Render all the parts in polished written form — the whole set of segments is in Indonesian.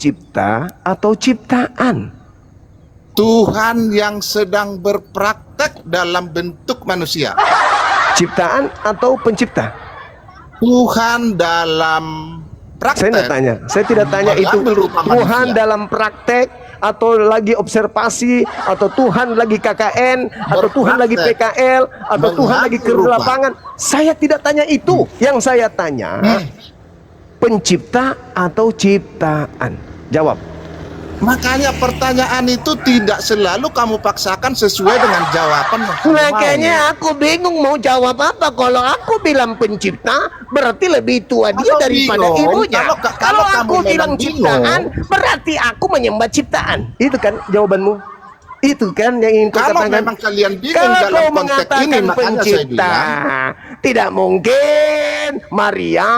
pencipta atau ciptaan? Tuhan yang sedang berpraktek dalam bentuk manusia. Ciptaan atau pencipta? Tuhan dalam praktek. Saya tidak tanya itu. berupa Tuhan manusia. dalam praktek atau lagi observasi, atau Tuhan lagi KKN, atau Tuhan lagi PKL, atau Tuhan lagi ke berupa. lapangan. Saya tidak tanya itu. Yang saya tanya, pencipta atau ciptaan? Jawab. Makanya pertanyaan itu tidak selalu kamu paksakan sesuai dengan jawaban yang kamu Makanya mau. aku bingung mau jawab apa. Kalau aku bilang pencipta, berarti lebih tua dia Kalau daripada bingung, ibunya. kalau Kalau kamu aku bilang memang ciptaan, bingung, berarti aku menyembah ciptaan. Itu kan jawabanmu. Itu kan yang ingin kau kalau katakan. memang kalian bingung Kalau dalam kau konteks mengatakan ini, makanya saya pencipta, bilang, tidak mungkin Maria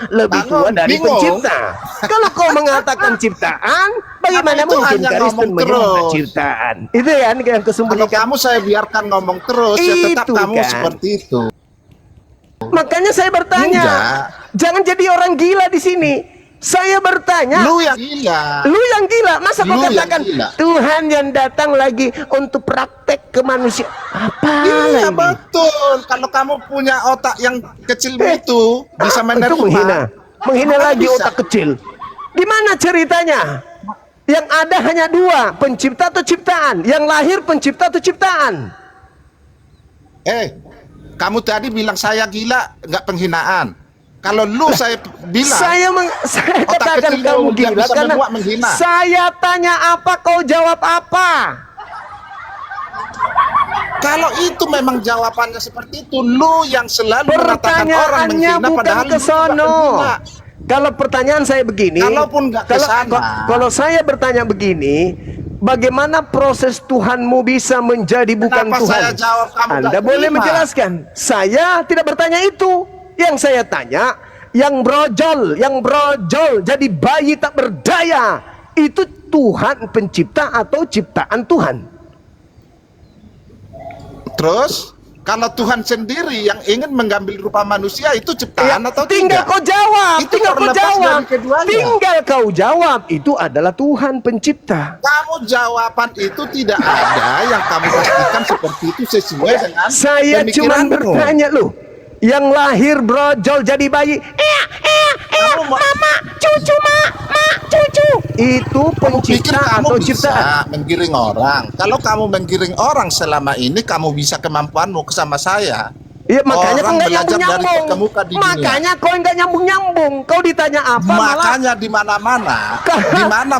lebih tua Tangan, dari bingung. pencipta. Kalau kau mengatakan ciptaan, bagaimana Kamu itu mungkin hanya Kristen ngomong menyembah terus. ciptaan? Itu kan yang kalau kesembunyikan. kamu saya biarkan ngomong terus, ya tetap Itu kamu kan. seperti itu. Makanya saya bertanya, Enggak. jangan jadi orang gila di sini. Saya bertanya, Lu yang gila. lu yang gila, masa kau Lu yang katakan gila. Tuhan yang datang lagi untuk praktek ke manusia? Apa Iya lagi? betul. Kalau kamu punya otak yang kecil begitu, bisa menerima. Itu menghina Mana lagi bisa? otak kecil. Di mana ceritanya? Yang ada hanya dua, pencipta atau ciptaan? Yang lahir pencipta atau ciptaan? Kamu tadi bilang saya gila, nggak penghinaan. Kalau lu saya bilang, Saya otak katakan kecil kamu lu dia gila bisa karena membuat menghina. saya tanya apa, kau jawab apa. kalau itu memang jawabannya seperti itu, lu yang selalu mengatakan orang Pertanyaannya menghina bukan padahal ke lu juga sono. penghina. Kalau pertanyaan saya begini, Kalaupun nggak ke sana. kalau saya bertanya begini, bagaimana proses Tuhanmu bisa menjadi bukan Kenapa Tuhan? saya jawab kamu Anda nggak boleh terima? menjelaskan. Saya tidak bertanya itu. Yang saya tanya, yang brojol jadi bayi tak berdaya, itu Tuhan pencipta atau ciptaan Tuhan? Terus, kalau Tuhan sendiri yang ingin mengambil rupa manusia itu ciptaan atau tinggal tidak? kau jawab, Itu tinggal kau terlepas jawab, dari keduanya. tinggal kau jawab. Itu adalah Tuhan pencipta. Kamu jawaban itu tidak ada yang kamu pastikan seperti itu sesuai dengan Saya cuma pemikiranmu. bertanya loh, yang lahir brojol jadi bayi, Kamu mau- mama, cucu, mak, cucu. Itu Kamu pikir pencipta kamu atau bisa ciptaan? menggiring orang? Kalau kamu menggiring orang selama ini, kamu bisa kemampuanmu sama saya. Iya, makanya kau Orang nggak belajar dari nyambung-nyambung. terkemuka di dunia. Makanya kau nggak nyambung-nyambung. Kau ditanya apa malah Makanya di mana-mana,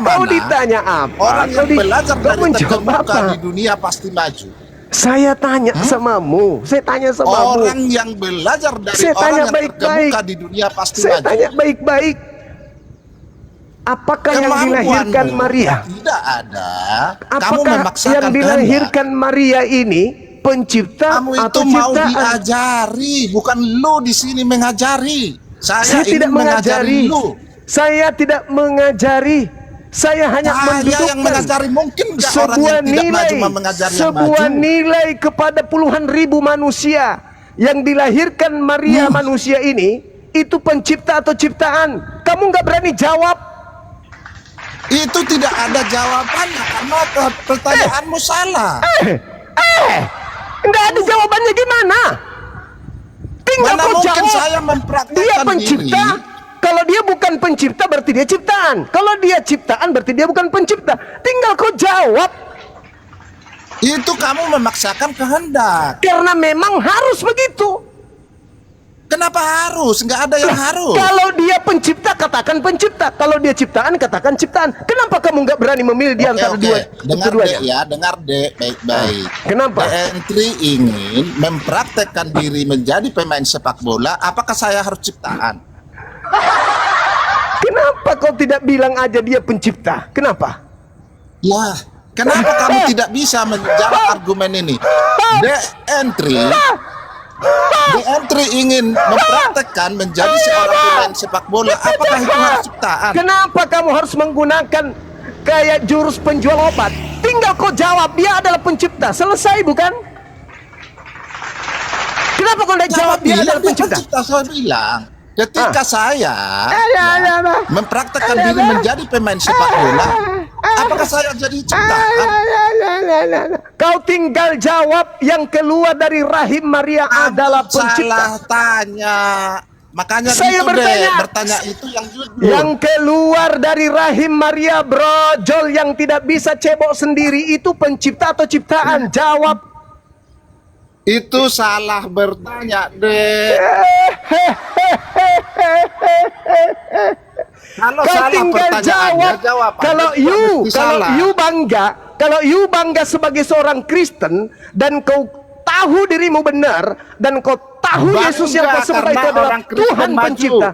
kau ditanya apa? orang yang belajar kau dari menjawab terkemuka apa? di dunia pasti maju. Saya tanya samamu, saya tanya samamu. Orang yang belajar dari Saya orang tanya yang baik-baik. terkemuka di dunia pasti Saya maju. tanya baik-baik. Apakah yang dilahirkan Kemampuanmu Maria? tidak ada. Kamu Apakah memaksakan yang dilahirkan Maria ini pencipta kehendak. Kamu itu atau mau ciptaan? diajari, bukan lu di sini mengajari. Saya ingin tidak mengajari. lu. Saya tidak mengajari. Saya hanya Saya yang mendudukkan mengajari, mungkin nggak orang sebuah yang tidak nilai, maju mengajari yang sebuah maju. nilai kepada puluhan ribu manusia yang dilahirkan Maria manusia ini. Itu pencipta atau ciptaan? Kamu nggak berani jawab. Itu tidak ada jawabannya karena pertanyaanmu salah. Nggak ada jawabannya gimana? Tinggal Mana kau mungkin jawab. saya mempraktekkan Dia pencipta. diri. Kalau dia bukan pencipta berarti dia ciptaan. Kalau dia ciptaan berarti dia bukan pencipta. Tinggal kau jawab. Itu kamu memaksakan kehendak. Karena memang harus begitu. Kenapa harus? Nggak ada yang harus. Kalau dia pencipta katakan pencipta. Kalau dia ciptaan katakan ciptaan. Kenapa kamu nggak berani memilih di antara dua Dengar keduanya? dek ya, dengar dek baik-baik. Kenapa? Entry ingin mempraktekkan diri menjadi pemain sepak bola. Apakah saya harus ciptaan? Kenapa kau tidak bilang aja dia pencipta? Kenapa? Ya, kenapa kamu tidak bisa menjawab argumen ini? Entry ingin mempraktekkan menjadi seorang pemain sepak bola. Apakah itu harus ciptaan? Kenapa kamu harus menggunakan kayak jurus penjual obat? Tinggal kau jawab, dia adalah pencipta. Selesai bukan? Kenapa kau tidak jawab dia adalah pencipta? Saya bilang. Ketika saya mempraktekkan diri menjadi pemain sepak bola, apakah saya jadi ciptaan? Kau tinggal jawab, yang keluar dari rahim Maria adalah pencipta. Salah tanya. Makanya Saya gitu bertanya itu yang jujur. Yang keluar dari rahim Maria brojol yang tidak bisa cebok sendiri itu pencipta atau ciptaan? Jawab. Itu salah bertanya, Dek. Kalau Kau salah tinggal pertanyaannya, jawab. jawabannya Kalau you bangga sebagai seorang Kristen dan kau tahu dirimu benar dan kau tahu Bangga Yesus yang kau sembah itu karena adalah orang Kristen Tuhan maju. pencipta.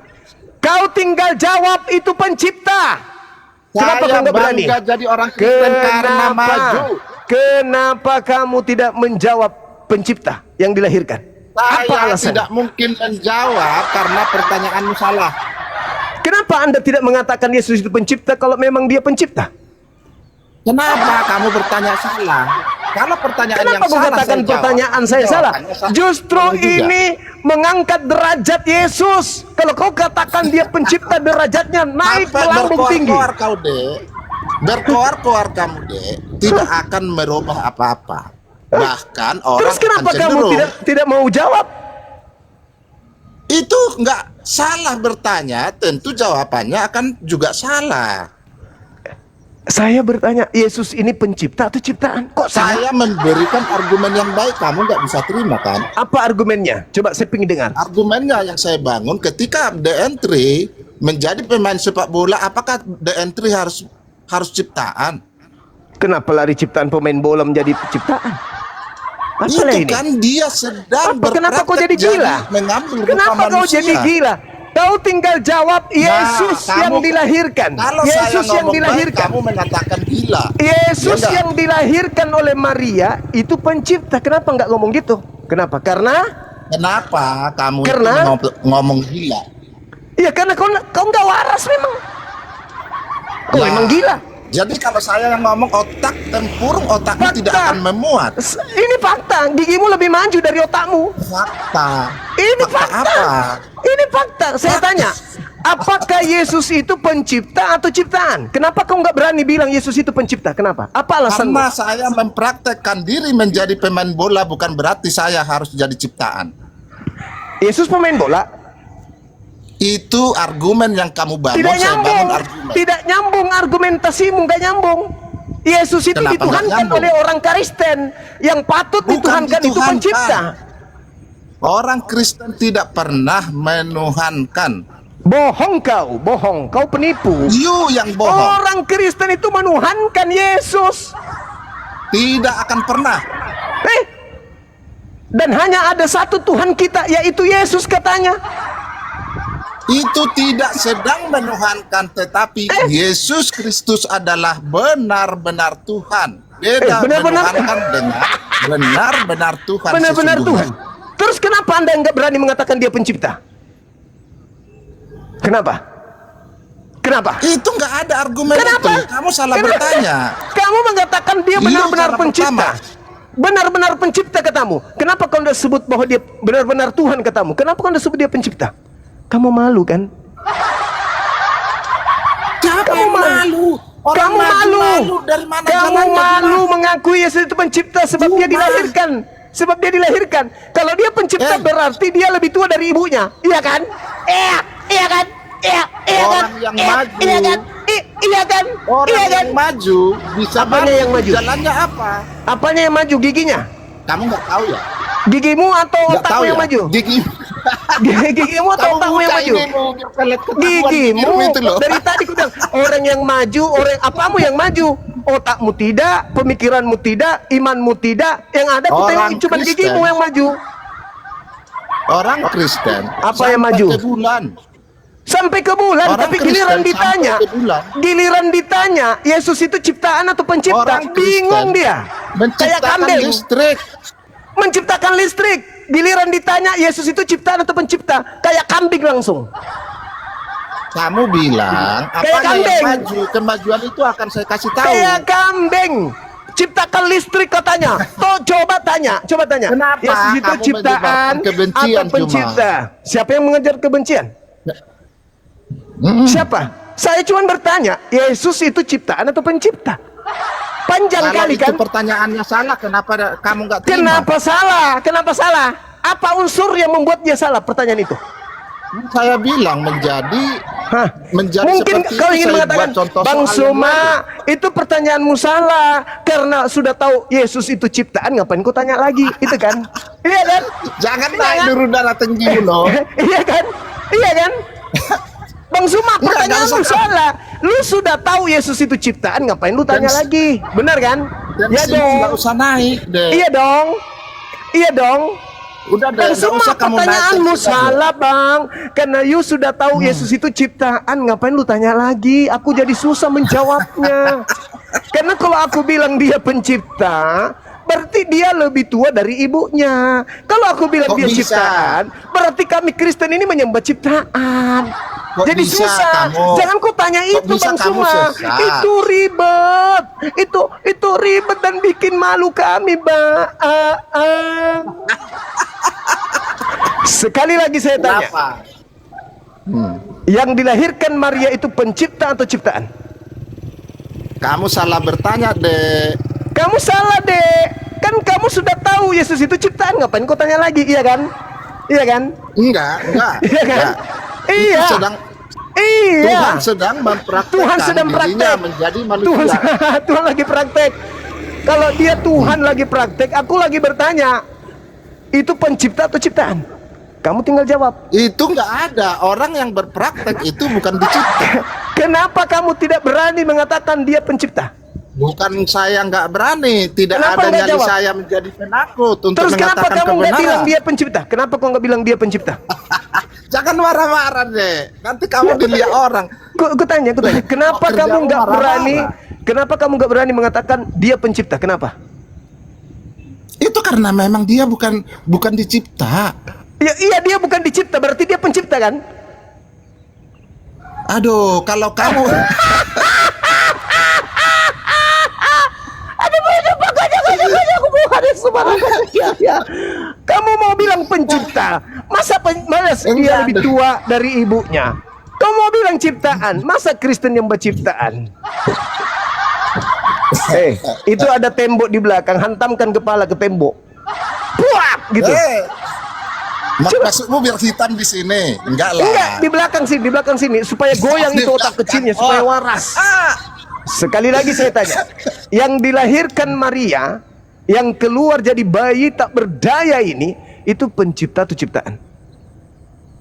Kau tinggal jawab itu pencipta. Kenapa kau Saya nggak berani? bangga jadi orang Kristen karena maju. Kenapa kamu tidak menjawab pencipta yang dilahirkan? Apa Saya alasan? tidak mungkin menjawab karena pertanyaanmu salah. Kenapa Anda tidak mengatakan Yesus itu pencipta kalau memang dia pencipta? Kenapa kamu bertanya salah? Kalau pertanyaan Kenapa yang kau salah katakan saya pertanyaan jawab, saya salah? jawabannya salah. Justru Salah juga. ini mengangkat derajat Yesus. Kalau kau katakan dia pencipta, derajatnya naik Sampai melambung tinggi. berkoar-koar kau, Dek. Berkoar-koar kamu, Dek, tidak akan merubah apa-apa. Bahkan orang Terus kenapa akan kamu cenderung, tidak mau jawab? itu nggak salah bertanya, tentu jawabannya akan juga salah. Saya bertanya, Yesus ini pencipta atau ciptaan? Kok Saya memberikan argumen yang baik, kamu nggak bisa terima kan? Apa argumennya? Coba saya pengen dengar. Argumennya yang saya bangun ketika DN3 menjadi pemain sepak bola, apakah DN3 harus ciptaan? Kenapa lari ciptaan pemain bola menjadi ciptaan? Apalah Itu ini? kan dia sedang Kenapa kau jadi berpraktek gila? mengambil rupa Kenapa kau manusia. jadi gila? Kau tinggal jawab Yesus kamu- yang dilahirkan. Kalau Yesus saya yang ngomong dilahirkan. baik, kamu mengatakan gila. Yesus Ya, yang dilahirkan oleh Maria itu pencipta. Kenapa nggak ngomong gitu? Kenapa? Kenapa kamu itu Karena- ngomong gila? Iya karena kau nggak waras memang. Kau Ya, memang gila. Jadi kalau saya yang ngomong otak tempurung, otakmu Fakta. tidak akan memuat. Ini fakta. Gigimu lebih maju dari otakmu. Fakta. Ini fakta. apa? Ini fakta. Saya tanya, apakah Yesus itu pencipta atau ciptaan? Kenapa kau nggak berani bilang Yesus itu pencipta? Kenapa? Apa alasanmu? Karena saya mempraktekkan diri menjadi pemain bola, bukan berarti saya harus jadi ciptaan. Yesus pemain bola. Itu argumen yang kamu bangun, Tidak saya nyambung. bangun argumen. Tidak nyambung argumentasimu, nggak nyambung. Yesus itu Kenapa nggak dituhankan nyambung? oleh orang Kristen yang patut Bukan dituhankan itu dituhankan. pencipta. Orang Kristen tidak pernah menuhankan. Bohong kau, bohong. Kau penipu. You yang bohong. Orang Kristen itu menuhankan Yesus. Tidak akan pernah. Dan hanya ada satu Tuhan kita, yaitu Yesus katanya. Itu tidak sedang menuhankan, tetapi Yesus Kristus adalah benar-benar Tuhan. Beda benar-benar. menuhankan dengan benar-benar Tuhan. Benar-benar sesungguhnya. Tuhan. Terus kenapa Anda nggak berani mengatakan dia pencipta? Kenapa? Kenapa? Itu nggak ada argumen Kenapa? itu. Kamu salah Kenapa? bertanya. Kamu mengatakan dia Iya, benar-benar cara pencipta. Benar-benar pencipta katamu. Kenapa kau tidak sebut bahwa dia benar-benar Tuhan katamu? Kenapa kau tidak sebut dia pencipta? Kamu malu kan? Siapa Kamu yang malu. Orang Kamu malu. Dari mana Kamu jalannya, malu Bima? mengakui Yesus itu pencipta sebab dia Cuma. dilahirkan. Sebab dia dilahirkan. Kalau dia pencipta berarti dia lebih tua dari ibunya. Iya kan? Iya kan? Iya kan? Orang yang maju. Iya kan? Iya kan? Orang Iya kan? yang maju bisa Apanya maju. yang maju? Jalannya apa? Apanya yang maju? Giginya? Kamu nggak tahu ya? Gigimu atau Nggak tahu otakmu yang ya? maju? Gigi. Gigimu atau Kamu otakmu yang buka maju? ini, mau pelet ketahuan Gigimu. itu loh. Dari tadi ku bilang orang yang maju, orang apamu yang maju? Otakmu tidak, pemikiranmu tidak, imanmu tidak. Yang ada ku tengok Orang cuma Kristen. gigimu yang maju. Orang Kristen Apa yang sampai maju? ke bulan. Sampai ke bulan, Orang tapi Kristen giliran sampai ditanya, ke bulan. giliran ditanya, Yesus itu ciptaan atau pencipta? Orang Kristen Bingung dia. Kayak menciptakan kambing. listrik. Menciptakan listrik. Giliran ditanya, Yesus itu ciptaan atau pencipta? Kayak kambing langsung. Kamu bilang apa Kayak yang kambing. maju? Kemajuan itu akan saya kasih tahu. Kayak kambing. Ciptakan listrik katanya. Toh coba tanya. Kenapa Yesus itu kamu ciptaan menyebabkan kebencian atau pencipta? Siapa yang mengejar kebencian? Siapa? Saya cuma bertanya, Yesus itu ciptaan atau pencipta? Panjang Kalau kali itu kan? pertanyaannya salah, kenapa kamu nggak terima? Kenapa salah? Kenapa salah? Apa unsur yang membuat dia salah? Pertanyaan itu. Saya bilang menjadi Hah? menjadi Mungkin seperti kau itu. ingin Saya mengatakan, buat contoh Bang soal yang Suma, lalu. itu pertanyaanmu salah. Karena sudah tahu Yesus itu ciptaan, ngapain kau tanya lagi? Itu kan? Iya kan? Jangan Iya naik kan? dulu darah tinggi loh. Iya kan? Iya kan? Bang Suma, Enggak pertanyaanmu usah. salah. Lu sudah tahu Yesus itu ciptaan, ngapain lu tanya Dan- lagi? Benar kan? Dan Ya sini nggak dong. usah naik deh. Iya dong. Iya dong. Udah deh, Dan nggak semua usah kamu naik. pertanyaanmu terus aja. salah, Bang. Karena you sudah tahu Yesus itu ciptaan, ngapain lu tanya lagi? Aku jadi susah menjawabnya. Karena kalau aku bilang dia pencipta, berarti dia lebih tua dari ibunya. Kalau aku bilang Kok dia bisa? ciptaan, berarti kami Kristen ini menyembah ciptaan. Kok Jadi bisa susah. kamu? Jangan kau tanya Kok itu, bisa Bang kamu Suma. sesat? Itu ribet. Itu ribet dan bikin malu kami, Bang. Sekali lagi saya tanya, Kenapa? yang dilahirkan Maria itu pencipta atau ciptaan? Kamu salah bertanya deh. Kamu salah, Dek. Kan kamu sudah tahu Yesus itu ciptaan, ngapain kau tanya lagi? Iya kan? Iya kan? Enggak. Iya kan? enggak. Iya. Itu sedang Iya. Tuhan sedang mempraktekkan Tuhan sedang dirinya praktek. menjadi Tuhan, manusia. Tuhan lagi praktek. Kalau dia Tuhan lagi praktek, aku lagi bertanya, itu pencipta atau ciptaan? Kamu tinggal jawab. Itu enggak ada. Orang yang berpraktek itu bukan dicipta. Kenapa kamu tidak berani mengatakan dia pencipta? Bukan saya nggak berani. Tidak Kenapa ada nggak nyali jawab? saya menjadi penakut untuk Terus kenapa mengatakan kamu nggak bilang kebenaran. dia pencipta? Kenapa kau nggak bilang dia pencipta? Jangan marah-marah deh. Nanti kamu dilihat orang. Ku tanya. Kenapa Kok kamu kerjamu nggak marah-marah? berani? Kenapa kamu nggak berani mengatakan dia pencipta? Kenapa? Itu karena memang dia bukan dicipta. Ya, iya dia bukan dicipta, berarti dia pencipta kan? Aduh, kalau kamu Aku bukan sembarangan. Ya. Kamu mau bilang pencipta? Masa dia Enggak, lebih tua dari ibunya? Kamu mau bilang ciptaan? Masa Kristen yang berciptaan? Itu ada tembok di belakang, hantamkan kepala ke tembok. Puak gitu. maksudmu biar hitam di sini? Enggak lah. Enggak, di belakang sini supaya goyang Di itu otak belakang. kecilnya supaya Oh. waras. Sekali lagi saya tanya, yang dilahirkan Maria, yang keluar jadi bayi tak berdaya ini, itu pencipta atau ciptaan?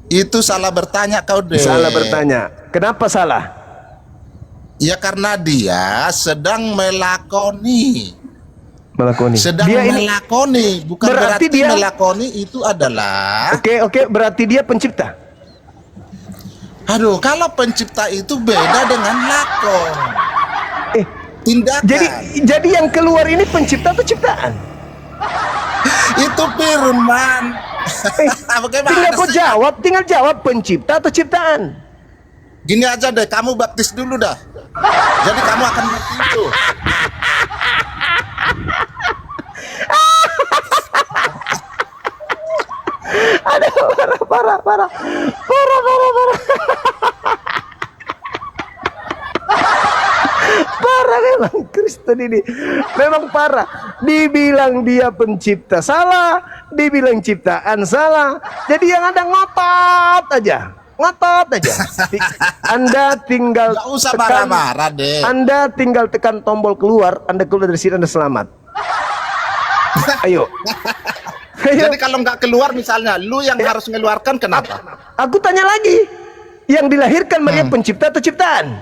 Itu salah bertanya kau deh. Salah bertanya. Kenapa salah? Ya karena dia sedang melakoni. Melakoni. Sedang Dia ini, melakoni, bukan berarti berarti dia- melakoni itu adalah. oke, berarti dia pencipta. Aduh, kalau pencipta itu beda dengan lakon. Eh, Tindakan. jadi yang keluar ini pencipta atau ciptaan? Itu firman. Tinggal kau jawab, tinggal jawab pencipta atau ciptaan. Gini aja deh, kamu baptis dulu dah. Jadi kamu akan ngerti itu. Aduh, parah. Parah memang Kristen ini. Memang parah. Dibilang dia pencipta salah, dibilang ciptaan salah. Jadi yang ada ngotot aja. Anda tinggal Gak usah marah-marah deh. Anda tinggal tekan tombol keluar, Anda keluar dari sini, Anda selamat. Ayo. Jadi kalau nggak keluar misalnya, lu yang harus mengeluarkan kenapa? Aku tanya lagi. Yang dilahirkan Maria pencipta atau ciptaan?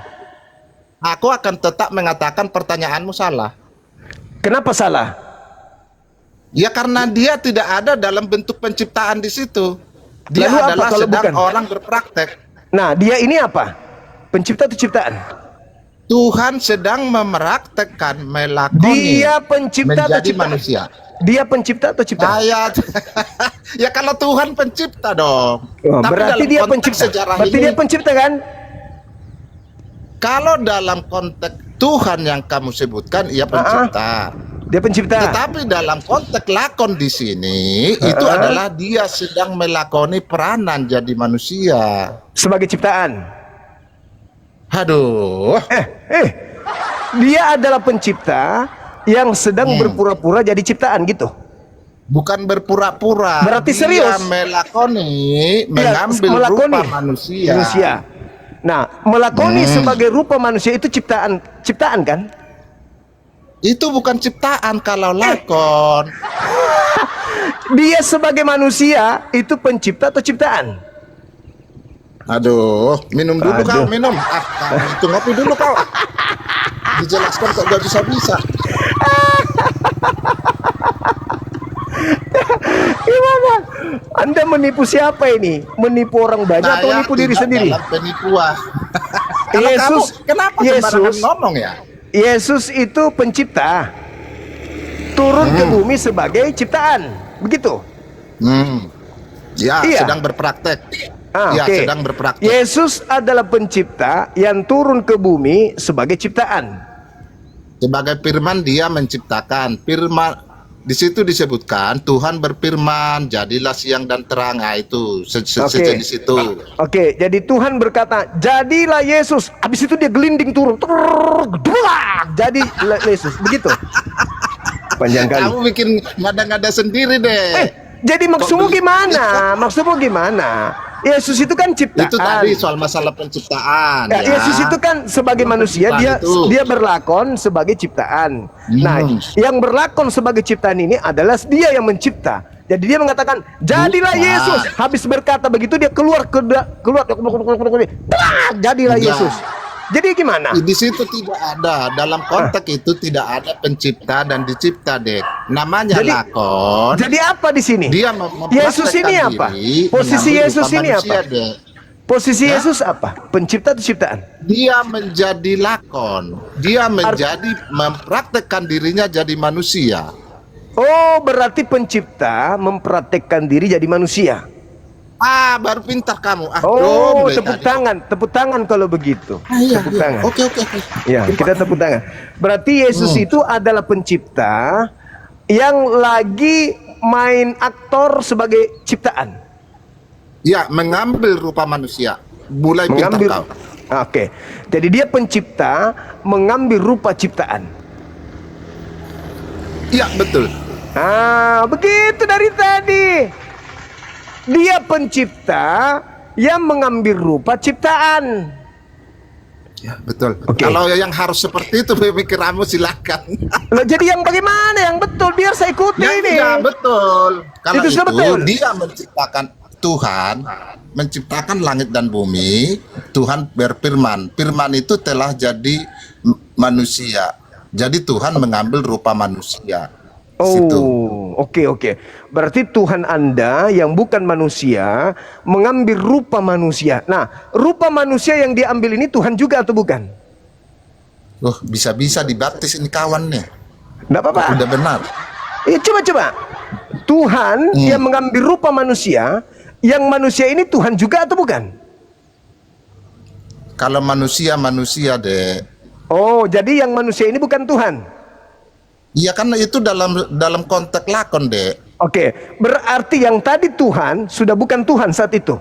Aku akan tetap mengatakan pertanyaanmu salah. Kenapa salah? Ya karena dia tidak ada dalam bentuk penciptaan di situ. Dia Lalu apa adalah kalau sedang bukan? orang berpraktek. Nah, dia ini apa? Pencipta atau ciptaan? Tuhan sedang mempraktekkan melakoni Dia pencipta atau menjadi ciptaan? manusia. Dia pencipta atau ciptaan? Ayat. Ya kalau Tuhan pencipta dong. Oh, Tapi berarti dalam dia konteks pencipta. sejarah Berarti ini, dia pencipta kan? kalau dalam konteks Tuhan yang kamu sebutkan, ia pencipta. Dia pencipta. Tetapi dalam konteks lakon di sini itu adalah dia sedang melakoni peranan jadi manusia. Sebagai ciptaan. Aduh, Dia adalah pencipta yang sedang berpura-pura jadi ciptaan gitu. bukan berpura-pura. Berarti Dia serius. melakoni, Dia mengambil melakoni rupa manusia. Nah, melakoni sebagai rupa manusia itu ciptaan kan? Itu bukan ciptaan kalau lakon. Dia sebagai manusia itu pencipta atau ciptaan? Aduh, minum dulu Aduh. kau, minum. Itu ngopi dulu kau. Dijelaskan kok gak bisa-bisa. Gimana? Anda menipu siapa ini? Menipu orang banyak atau Saya menipu diri tidak sendiri? dalam penipuan. Kalau Yesus- kamu, kenapa sembarangan ngomong ya? Yesus itu pencipta, turun ke bumi sebagai ciptaan, begitu? Ya, Iya. sedang berpraktek. Ya, Oke. sedang berpraktek. Yesus adalah pencipta yang turun ke bumi sebagai ciptaan. Sebagai firman dia menciptakan. Firman di situ disebutkan Tuhan berfirman, jadilah siang dan terang. Nah, itu sejenis itu. Oke, jadi Tuhan berkata, jadilah Yesus. Habis itu dia gelinding turun, gedulak, jadi Yesus, begitu. Panjang kali. Kamu bikin ngada-ngada sendiri deh. Jadi maksudmu gimana? Maksudmu gimana? Yesus itu kan ciptaan. Itu tadi soal masalah penciptaan. Ya, Yesus itu kan sebagai manusia dia Penciptaan itu. dia berlakon sebagai ciptaan. Nah, yang berlakon sebagai ciptaan ini adalah dia yang mencipta. Jadi dia mengatakan, jadilah Bukan. Yesus. Habis berkata begitu dia keluar, jadilah Tidak. Yesus. Jadi gimana? Di situ tidak ada, dalam konteks itu tidak ada pencipta dan dicipta, Dek. Namanya Jadi- lakon. Jadi apa di sini? Dia Yesus ini apa? Posisi Yesus ini apa? Posisi Yesus apa? Pencipta atau ciptaan? Dia menjadi lakon. Dia menjadi mempraktekkan dirinya jadi manusia. Oh, berarti pencipta mempraktekkan diri jadi manusia. Baru pintar kamu. Oh, mulai tepuk tadi. tangan kalau begitu. Iya, Tepuk iya. tangan. Oke. Ya, kita tepuk tangan. Berarti Yesus itu adalah pencipta yang lagi main aktor sebagai ciptaan. Ya, mengambil rupa manusia. Mulai pintar Mengambil. kau. Oke. Jadi dia pencipta mengambil rupa ciptaan. Iya, betul. Begitu dari tadi. Dia pencipta yang mengambil rupa ciptaan. Ya, betul. Oke. Kalau yang harus seperti itu pemikiranmu silakan. Loh, jadi yang bagaimana yang betul? Biar saya ikuti Ya, ini. iya, betul. Kalau Itu itu, sudah betul. dia menciptakan Tuhan, menciptakan langit dan bumi. Tuhan berfirman. Firman itu telah jadi manusia. Jadi Tuhan mengambil rupa manusia. Situ. Oke. Berarti Tuhan Anda yang bukan manusia mengambil rupa manusia. Nah, rupa manusia yang diambil ini Tuhan juga atau bukan? Bisa-bisa dibaptis ini kawan nih. Enggak apa-apa. Udah benar. Coba. Tuhan yang mengambil rupa manusia, yang manusia ini Tuhan juga atau bukan? Kalau manusia deh. Oh, jadi yang manusia ini bukan Tuhan. Iya, kan itu dalam konteks lakon, Dek. Oke, berarti yang tadi Tuhan sudah bukan Tuhan saat itu.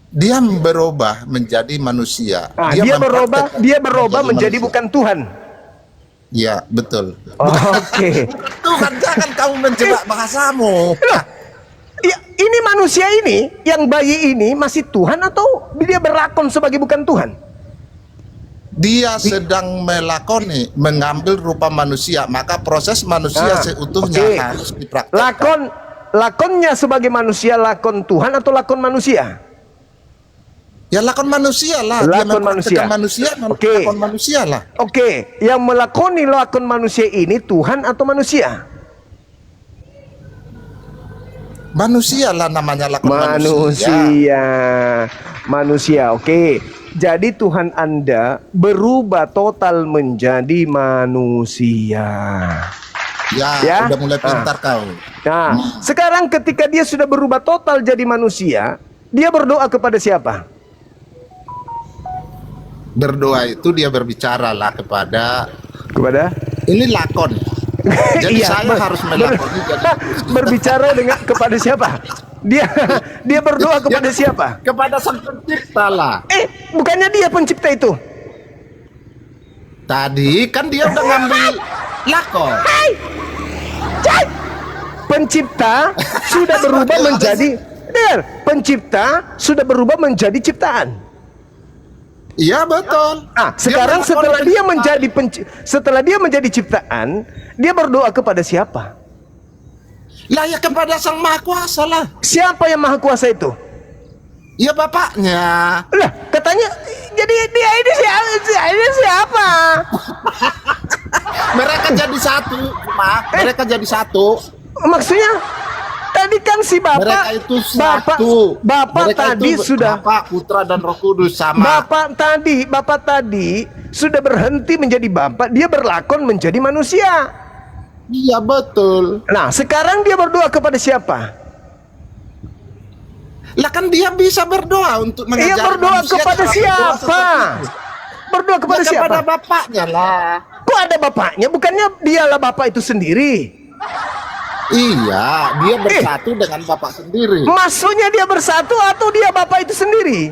Dia berubah menjadi manusia. Dia mempraktekkan berubah menjadi manusia. bukan Tuhan. Iya, betul. Oke. Tuhan, jangan kamu menjebak bahasamu. Ya, ini manusia ini, yang bayi ini masih Tuhan atau dia berlakon sebagai bukan Tuhan? Dia sedang melakoni, mengambil rupa manusia, maka proses manusia seutuhnya oke. harus dipraktekkan. Lakonnya sebagai manusia, lakon Tuhan atau lakon manusia? Ya lakon manusia lah. Dia Lakon manusia. mempraktekkan manusia, Oke. lakon manusia lah. Oke, yang melakoni lakon manusia ini Tuhan atau manusia? Manusia lah namanya lakon Manusia, oke. Jadi Tuhan Anda berubah total menjadi manusia. Ya, udah mulai pintar kau. Nah, sekarang ketika dia sudah berubah total jadi manusia, dia berdoa kepada siapa? Berdoa itu dia berbicara lah kepada Kepada? ini lakon. Jadi Iya, saya harus melakoni jadi berbicara dengan kepada siapa? Dia berdoa kepada siapa? kepada Sang Pencipta lah. Bukannya dia pencipta itu? Tadi kan dia udah ngambil lakon. Hai, Cai. Pencipta sudah berubah menjadi, pencipta sudah berubah menjadi ciptaan. Iya betul. Sekarang setelah dia menjadi ciptaan, dia berdoa kepada siapa? Lah ya kepada Sang Maha Kuasa lah. Siapa yang maha kuasa itu? Ya bapaknya. Lah, katanya jadi dia ini siapa? Mereka jadi satu, mereka jadi satu. Maksudnya tadi kan si Mereka bapak itu satu. bapak Mereka tadi itu sudah Bapak, Putra dan Roh Kudus sama. bapak tadi sudah berhenti menjadi bapak, dia berlakon menjadi manusia. Iya betul. Nah, sekarang dia berdoa kepada siapa? Lah kan dia bisa berdoa untuk Dia mengajari berdoa manusia kepada cara siapa? berdoa seperti itu. Berdoa kepada Ya, siapa? kepada bapaknya lah. Kok ada bapaknya? Bukannya dialah bapak itu sendiri? Iya, dia bersatu dengan bapak sendiri. Maksudnya dia bersatu atau dia bapak itu sendiri?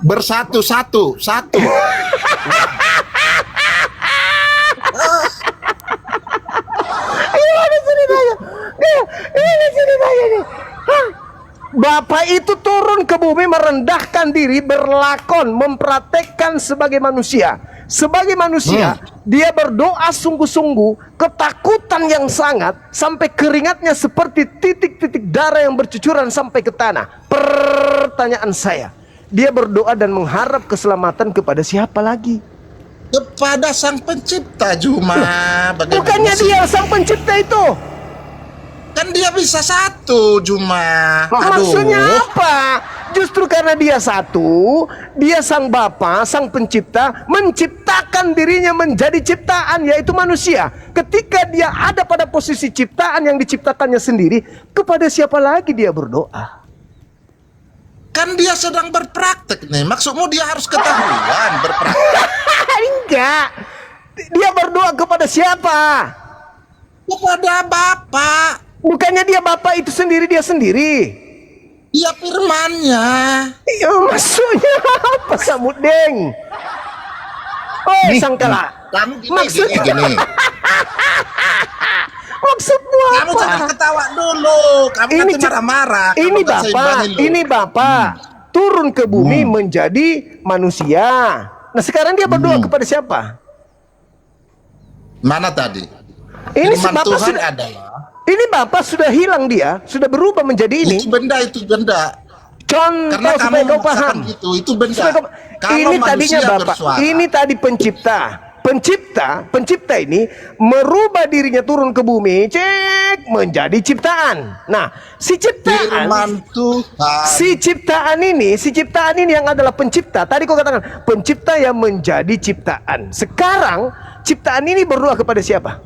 Bersatu, satu. Ini ceritanya. Ini ceritanya nih. Hah? Bapak itu turun ke bumi merendahkan diri, berlakon, mempraktekkan sebagai manusia. Sebagai manusia, dia berdoa sungguh-sungguh, ketakutan yang sangat, sampai keringatnya seperti titik-titik darah yang bercucuran sampai ke tanah. Pertanyaan saya, dia berdoa dan mengharap keselamatan kepada siapa lagi? Kepada Sang Pencipta cuma. Bukannya dia sang pencipta itu? Kan dia bisa satu cuma. Maksudnya apa? Justru karena dia satu, dia sang Bapa, sang pencipta, menciptakan dirinya menjadi ciptaan, yaitu manusia. Ketika dia ada pada posisi ciptaan yang diciptakannya sendiri, kepada siapa lagi dia berdoa? Kan dia sedang berpraktek nih. Maksudmu dia harus ketahuan berpraktek. Enggak. Dia berdoa kepada siapa? Kepada Bapak. Bukannya dia Bapa itu sendiri, dia sendiri. Dia firman-Nya. Iya, maksudnya apa Samudeng? Oh, Sangkala. Kamu Maksud- gini. Maksudmu Kamu apa? jangan ketawa dulu. Kamu Ini kan marah-marah. Ini Kamu kan Bapak, seimbangin lu. ini Bapak turun ke bumi menjadi manusia. Nah, sekarang dia berdoa kepada siapa? Mana tadi? Ini Firman Bapak Tuhan sudah, adalah ini Bapak sudah hilang, dia sudah berubah menjadi ini. itu benda. Contoh Karena kamu supaya kau memaksakan paham. itu benda. Supaya kau- Kalau ini tadinya manusia Bapak, bersuara. ini tadi pencipta ini merubah dirinya turun ke bumi, cek menjadi ciptaan. Nah, si ciptaan, Firman Tuhan. si ciptaan ini yang adalah pencipta. Tadi kau katakan pencipta yang menjadi ciptaan. Sekarang ciptaan ini berdoa kepada siapa?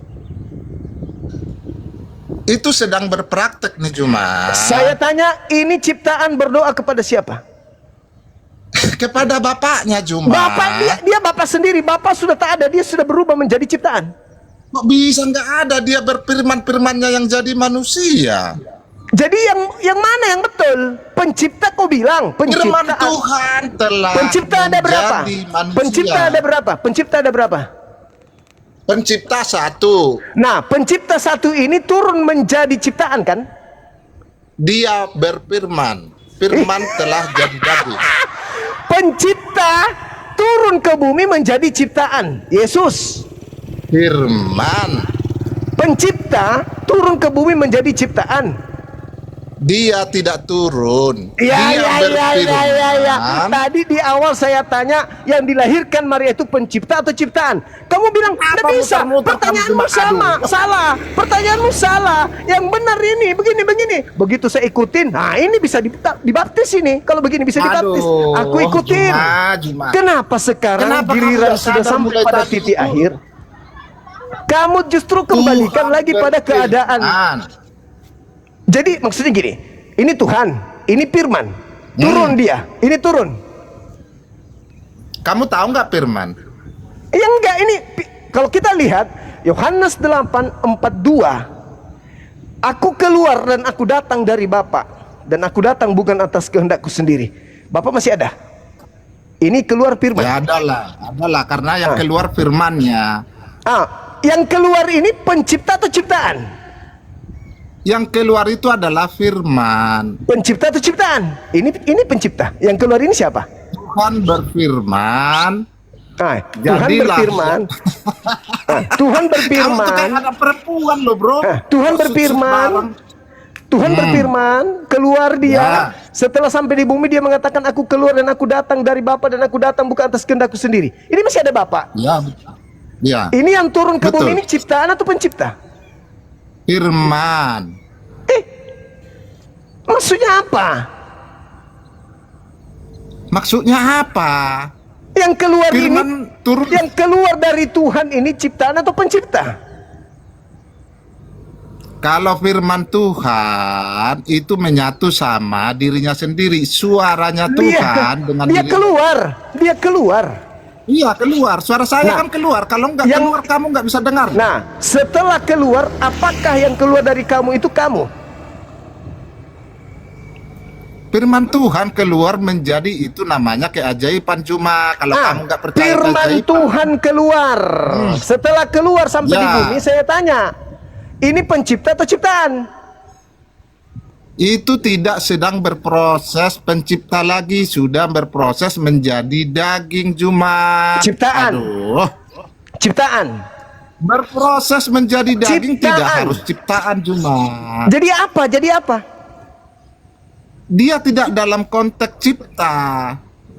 Itu sedang berpraktek nih cuma. Saya tanya, ini ciptaan berdoa kepada siapa? Kepada bapaknya cuma. Bapak dia bapak sendiri. Bapak sudah tak ada, dia sudah berubah menjadi ciptaan. Kok bisa nggak ada dia berfirman-firmannya yang jadi manusia? Jadi yang mana yang betul? Pencipta kau bilang, Firman pencipta. Tuhan telah Pencipta ada berapa? menjadi manusia. Pencipta ada berapa? Pencipta ada berapa? Pencipta satu. Nah, pencipta satu ini turun menjadi ciptaan kan? Dia berfirman. Firman telah jadi daging. Pencipta turun ke bumi menjadi ciptaan. Yesus. Firman. Pencipta turun ke bumi menjadi ciptaan. Dia tidak turun. Ya. Berfirman. Tadi di awal saya tanya, yang dilahirkan Maria itu pencipta atau ciptaan? Kamu bilang tidak Apa bisa. muter-muter Pertanyaanmu kamu sama, aduh. salah. Pertanyaanmu salah. Yang benar ini begini. Begitu saya ikutin, nah ini bisa dibaptis ini. Kalau begini bisa dibaptis. Aduh, Aku ikutin. Juma. Kenapa sekarang Kenapa kamu giliran nggak sudah sadar sampai mulai pada tadi titik itu? akhir? Kamu justru kembalikan Tuhan lagi pada keadaan. berfirman. Jadi maksudnya gini, ini Tuhan, ini firman, turun dia, ini turun. Kamu tahu nggak firman? Ya enggak, Kalau kita lihat Yohanes 8:42, aku keluar dan aku datang dari Bapa, dan aku datang bukan atas kehendakku sendiri. Bapak masih ada? Ini keluar firman. Ya adalah karena yang keluar firmannya. Yang keluar ini pencipta atau ciptaan? Yang keluar itu adalah firman. Pencipta atau ciptaan? Ini pencipta. Yang keluar ini siapa? Tuhan berfirman. Tuhan Jadilah. berfirman. Tuhan Kamu tuh berfirman. kayak ada perempuan loh, bro. Tuhan berfirman. Tuhan berfirman, keluar dia. Ya. Setelah sampai di bumi dia mengatakan, aku keluar dan aku datang dari Bapa, dan aku datang bukan atas kehendakku sendiri. Ini masih ada Bapa. Ya, ya. Ini yang turun ke Betul. bumi ini ciptaan atau pencipta? Firman. Maksudnya apa? Maksudnya apa? Yang keluar Firman ini, turun. yang keluar dari Tuhan ini ciptaan atau pencipta? Kalau firman Tuhan itu menyatu sama dirinya sendiri, suaranya Tuhan dengan Dia diri. dia keluar. Iya, keluar. Suara saya Nah, kan keluar. Kalau nggak yang- keluar kamu nggak bisa dengar. Nah, setelah keluar, apakah yang keluar dari kamu itu kamu? Firman Tuhan keluar menjadi itu namanya keajaiban. Cuma kalau kamu nggak percaya Firman keajaiban, Tuhan keluar. Setelah keluar sampai di Ya. bumi, saya tanya, ini pencipta atau ciptaan? itu tidak sedang berproses pencipta lagi, sudah berproses menjadi daging. Cuma Ciptaan. Aduh. Ciptaan. Berproses menjadi daging Ciptaan. tidak harus ciptaan. Cuma Jadi apa? Jadi apa? dia tidak dalam konteks cipta.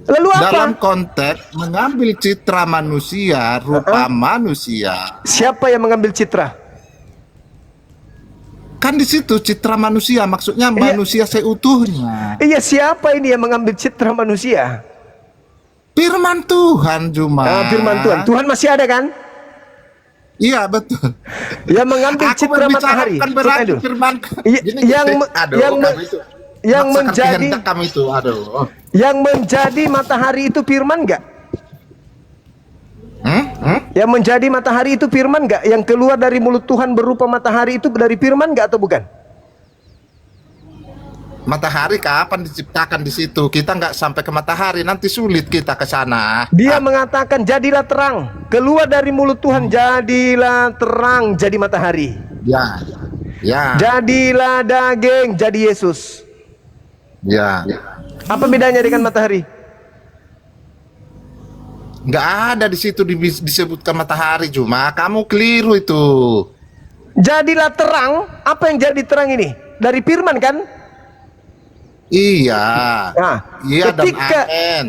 Lalu apa? Dalam konteks mengambil citra manusia, rupa manusia. Siapa yang mengambil citra? Kan di situ citra manusia, maksudnya manusia seutuhnya. Iya, siapa ini yang mengambil citra manusia? Firman Tuhan cuma. Firman Tuhan. Tuhan masih ada kan? Iya betul. Yang mengambil Aku citra berbicara matahari. bukan berarti Aduh. firman. Iya, Gini, aduh, yang kamu itu yang maksakan menjadi kehendak kamu itu, aduh. yang menjadi matahari itu firman enggak? Yang menjadi matahari itu firman enggak? Yang keluar dari mulut Tuhan berupa matahari itu dari firman enggak atau bukan? Matahari kapan diciptakan di situ? Kita nggak sampai ke matahari, nanti sulit kita ke sana. Dia mengatakan jadilah terang. Keluar dari mulut Tuhan, jadilah terang, jadi matahari. Ya, ya, Jadilah daging, jadi Yesus. ya. Apa bedanya dengan matahari? Nggak ada di situ disebutkan matahari, cuma kamu keliru itu. Jadilah terang. Apa yang jadi terang ini? Dari firman kan? Iya. Nah, Iya dan ketika amin.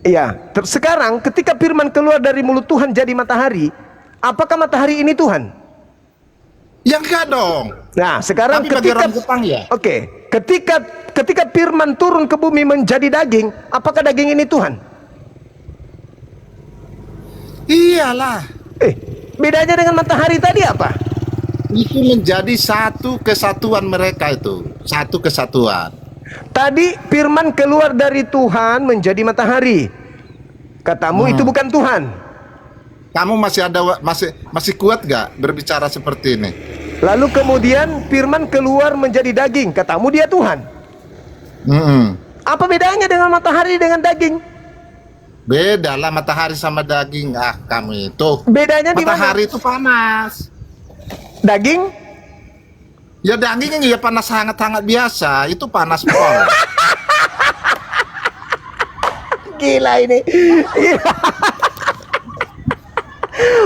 Iya, sekarang ketika firman keluar dari mulut Tuhan jadi matahari, apakah matahari ini Tuhan? Ya enggak dong. Nah, sekarang Tapi bagi ketika orang Jepang ya. Oke, ketika firman turun ke bumi menjadi daging, apakah daging ini Tuhan? Iyalah. Bedanya dengan matahari tadi apa? Itu menjadi satu kesatuan mereka itu. Satu kesatuan. Tadi firman keluar dari Tuhan menjadi matahari. Katamu itu bukan Tuhan. Kamu masih ada masih kuat gak berbicara seperti ini? Lalu kemudian firman keluar menjadi daging. Katamu dia Tuhan. Apa bedanya dengan matahari dengan daging? Beda lah matahari sama daging. Ah, kamu itu. Bedanya di mana? Matahari itu panas. Daging? Ya daging ya panas hangat-hangat biasa. Itu panas pol. Gila ini.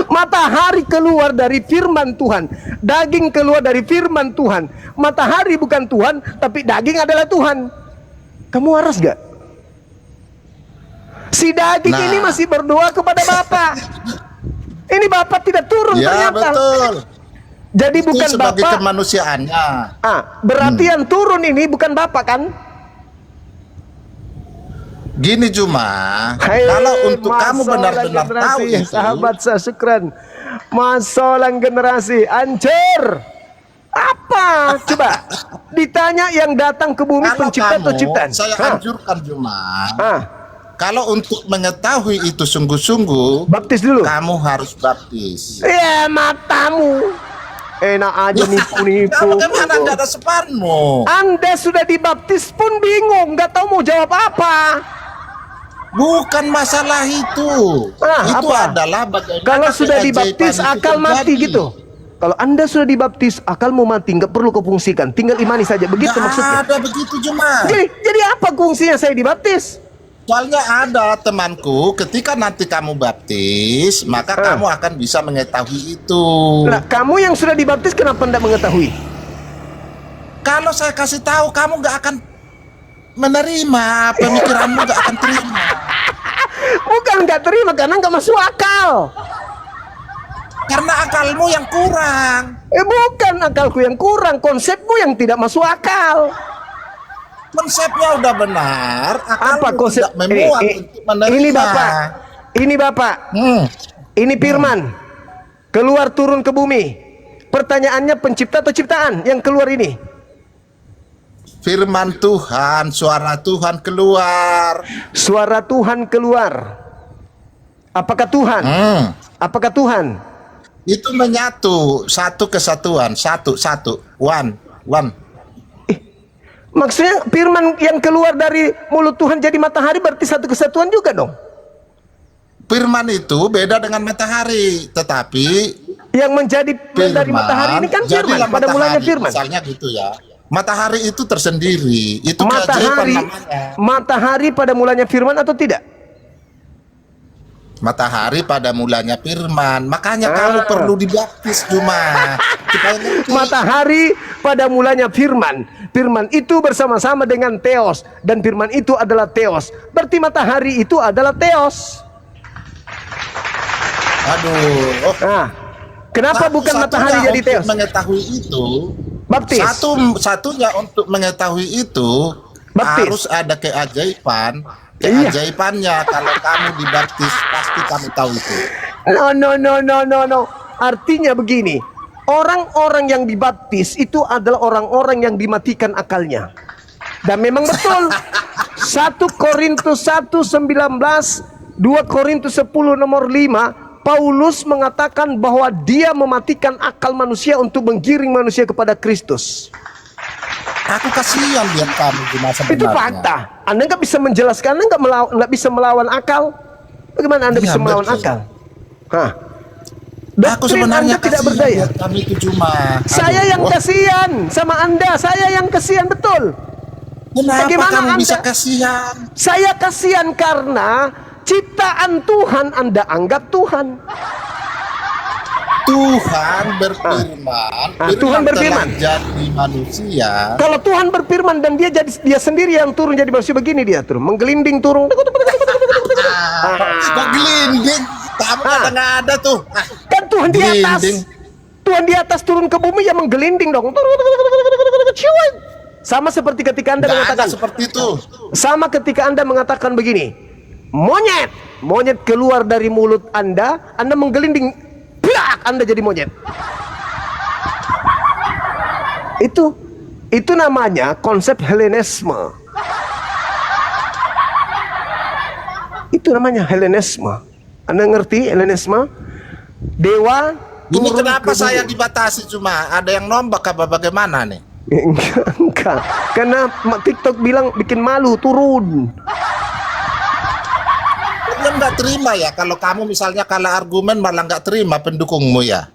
Matahari keluar dari firman Tuhan. Daging keluar dari firman Tuhan. Matahari bukan Tuhan, tapi daging adalah Tuhan. Kamu waras gak? Si daging ini masih berdoa kepada Bapa. Ini Bapa tidak turun Ya ternyata. betul. Jadi Itu bukan sebagai Bapa. kemanusiaannya. Berarti yang turun ini bukan Bapa kan? Gini cuma kalau untuk kamu benar-benar tahu itu, sahabat saya syukran. Masalah generasi hancur. Apa? Coba ditanya yang datang ke bumi kalau pencipta atau kamu, ciptaan? saya anjurkan cuma Kalau untuk mengetahui itu sungguh-sungguh, Baptis dulu. kamu harus baptis. Ya matamu. Enak aja nipu-nipu. Kamu kemana? Nggak ada sepanmu. Anda sudah dibaptis pun bingung, nggak tahu mau jawab apa. Bukan masalah itu. Itu apa? adalah bagaimana Kalau sudah keajaiban dibaptis itu akal terjadi. mati gitu. Kalau Anda sudah dibaptis akalmu mati, nggak perlu kau fungsikan, tinggal imani saja. Begitu Nggak maksudnya. ada begitu cuma. Jadi apa fungsinya saya dibaptis? Soalnya ada temanku, ketika nanti kamu baptis, maka kamu akan bisa mengetahui itu. Nah, kamu yang sudah dibaptis kenapa tidak mengetahui? Kalau saya kasih tahu, kamu nggak akan menerima, pemikiranmu nggak akan terima. Bukan nggak terima karena nggak masuk akal. Karena akalmu yang kurang. Bukan akalku yang kurang, konsepmu yang tidak masuk akal. Konsepnya udah benar, Apa akalmu konsep? tidak memuat untuk menerima. Ini Bapak, ini firman keluar turun ke bumi. Pertanyaannya pencipta atau ciptaan yang keluar ini? Firman Tuhan, suara Tuhan keluar. Suara Tuhan keluar. Apakah Tuhan? Apakah Tuhan? Itu menyatu, satu kesatuan, satu, one. Maksudnya firman yang keluar dari mulut Tuhan jadi matahari berarti satu kesatuan juga dong. Firman itu beda dengan matahari, tetapi Yang menjadi dari matahari ini kan firman. jadilah Pada mulanya matahari, firman. misalnya gitu ya. Matahari itu tersendiri, itu keajaiban Matahari, namanya. matahari pada mulanya firman atau tidak? Matahari pada mulanya firman, makanya kamu perlu dibaptis cuma. Supaya ngerti. Matahari pada mulanya firman. Firman itu bersama-sama dengan Theos. Dan firman itu adalah Theos. Berarti matahari itu adalah Theos. Aduh. Nah, kenapa bukan matahari jadi Untuk Theos? mengetahui itu, Baptis. satunya untuk mengetahui itu Baptis. harus ada keajaiban. Iya. Keajaibannya kalau kamu dibaptis pasti kamu tahu itu. No. Artinya begini. Orang-orang yang dibaptis itu adalah orang-orang yang dimatikan akalnya. Dan memang betul. 1 Korintus 1:19, 2 Korintus 10 nomor 5, Paulus mengatakan bahwa dia mematikan akal manusia untuk menggiring manusia kepada Kristus. Aku kasihan lihat kamu di masa Itu benarnya. fakta. Anda nggak bisa menjelaskan, Anda nggak bisa melawan akal. Bagaimana Anda Iya, bisa melawan betul. akal? Hah? Aku Doktrin sebenarnya Anda tidak kasihan berdaya. lihat kami itu cuma. Saya Aduh, yang kasihan sama Anda. Saya yang kasihan betul. Kenapa Bagaimana kamu Anda- bisa kasihan? Saya kasihan karena ciptaan Tuhan Anda anggap Tuhan. Tuhan berfirman, Tuhan berfirman. telah jadi manusia. Kalau Tuhan berfirman dan dia sendiri yang turun jadi manusia, begini dia turun, menggelinding turun. Kok gelinding? Kamu kata nggak ada tuh. Kan Tuhan di atas. Gelinding. Tuhan di atas turun ke bumi yang menggelinding dong. Sama seperti ketika Anda Nggak ada mengatakan seperti itu. Sama ketika Anda mengatakan begini, monyet keluar dari mulut Anda menggelinding, plak, Anda jadi monyet. Itu namanya konsep Helenisme. Itu namanya Helenisme. Anda ngerti Helenisme? Dewa Ini turun kenapa ke saya bumi. dibatasi cuma? Ada yang nombak apa bagaimana nih? Enggak. Karena TikTok bilang bikin malu, turun. Kalian nggak terima ya kalau kamu misalnya kalah argumen malah nggak terima pendukungmu ya?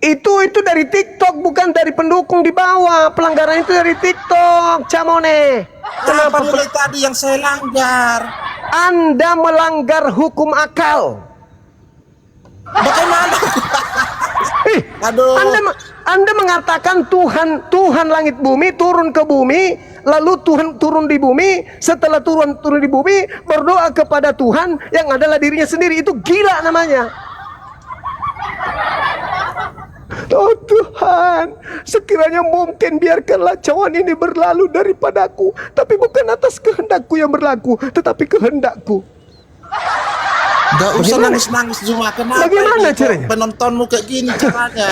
Itu dari TikTok, bukan dari pendukung di bawah. Pelanggaran itu dari TikTok, Camone. Kenapa mulai tadi yang saya langgar? Anda melanggar hukum akal. Bagaimana? Ih, Aduh. Anda mengatakan Tuhan langit bumi turun ke bumi, lalu Tuhan turun di bumi, setelah turun di bumi berdoa kepada Tuhan yang adalah dirinya sendiri. Itu gila namanya. Oh Tuhan, sekiranya mungkin biarkanlah cawan ini berlalu daripadaku, tapi bukan atas kehendakku yang berlaku, tetapi kehendakku. Gak usah Bagaimana? nangis-nangis cuma. Kenapa Bagaimana ini kok caranya? penontonmu kayak gini caranya?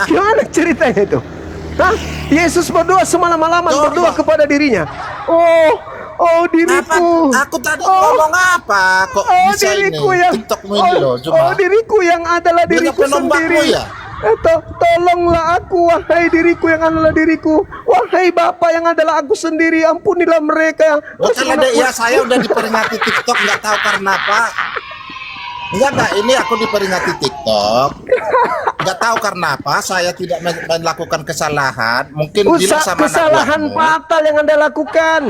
Gimana ceritanya itu? Hah? Yesus berdoa semalam-malaman, Coba. berdoa kepada dirinya. Oh, diriku. Aku tadi ngomong apa? Kok bisa ini? Diriku yang TikTokmu ini loh, cuma diriku yang adalah Dengan diriku penombakmu sendiri. ya? Tolonglah aku, wahai diriku yang adalah diriku, wahai Bapa yang adalah aku sendiri, ampunilah mereka. Kalau ada ya, saya udah diperingati TikTok, nggak tahu karena apa. Enggak, ini aku diperingati TikTok. Nggak tahu karena apa, saya tidak melakukan kesalahan. Mungkin bilang sama anak kesalahan buahmu. fatal yang Anda lakukan.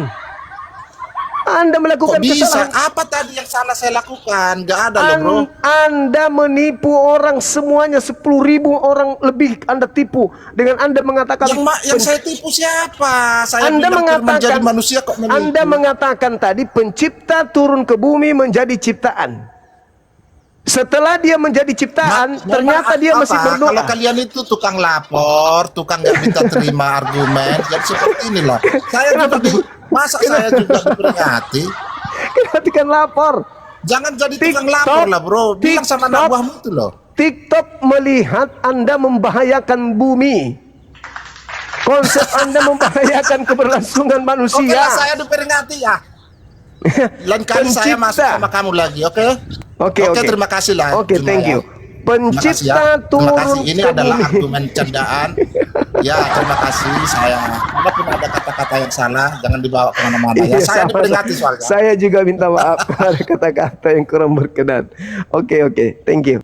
Anda melakukan Kok bisa? kesalahan. Apa tadi yang salah saya lakukan? Nggak ada loh, bro. Anda menipu orang semuanya, 10.000 orang lebih Anda tipu dengan Anda mengatakan Yang saya tipu siapa? Saya Anda bilang menjadi mengatakan manusia kok menipu. Anda mengatakan tadi pencipta turun ke bumi menjadi ciptaan. Setelah dia menjadi ciptaan, ternyata dia masih berdoa. Kalau kalian itu tukang lapor, tukang nggak bisa terima argumen, jadi seperti inilah. Saya juga diperingati. Perhatikan lapor. Jangan jadi tukang TikTok, lapor lah, bro. Bilang sama anak TikTok. buahmu itu loh. TikTok melihat Anda membahayakan bumi. Konsep Anda membahayakan keberlangsungan Oke manusia. lah, saya diperingati ya. Lain kali saya masuk sama kamu lagi, oke? Oke. Terima kasih lah. Oke, Juna, thank ya. you. Terima kasih ya. Pencipta Terima turun kasih. Ini ke adalah bumi. argumen candaan. Ya, terima kasih. Saya, walaupun ada kata-kata yang salah, jangan dibawa kemana-mana ya. Iya, Saya sama-sama. diperingati soalnya. Saya juga minta maaf kalau ada kata-kata yang kurang berkenan. Oke, thank you.